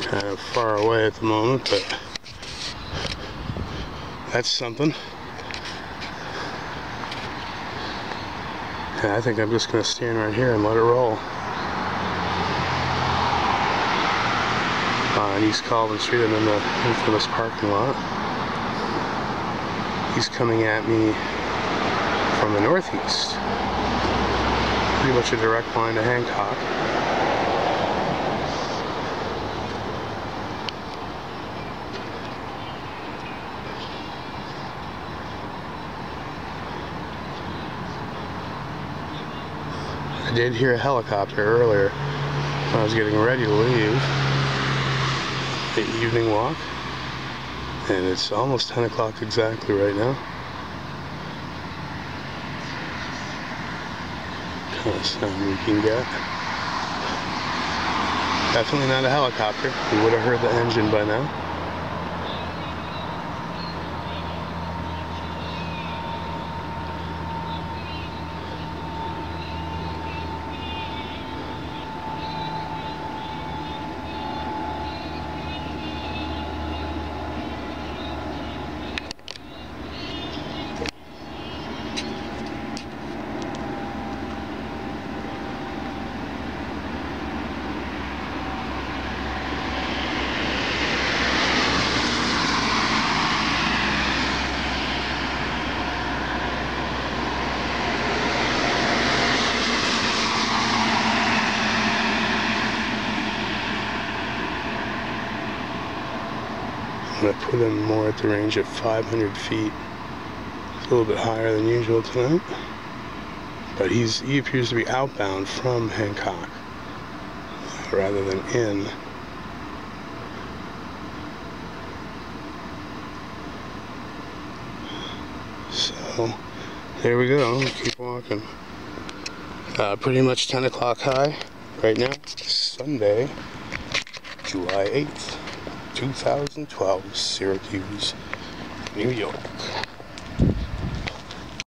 Kind of far away at the moment, but that's something. And I think I'm just going to stand right here and let it roll. On East Colvin Street, I'm in the infamous parking lot. He's coming at me from the northeast. Pretty much a direct line to Hancock. I did hear a helicopter earlier when I was getting ready to leave the evening walk, and it's almost 10 o'clock exactly right now. Kind of sound we can get. Definitely not a helicopter. You would have heard the engine by now. I'm going to put him more at the range of 500 feet. It's a little bit higher than usual tonight. But he appears to be outbound from Hancock rather than in. So there we go. Keep walking. Pretty much 10 o'clock high right now. Sunday, July 8th. 2012, Syracuse, New York.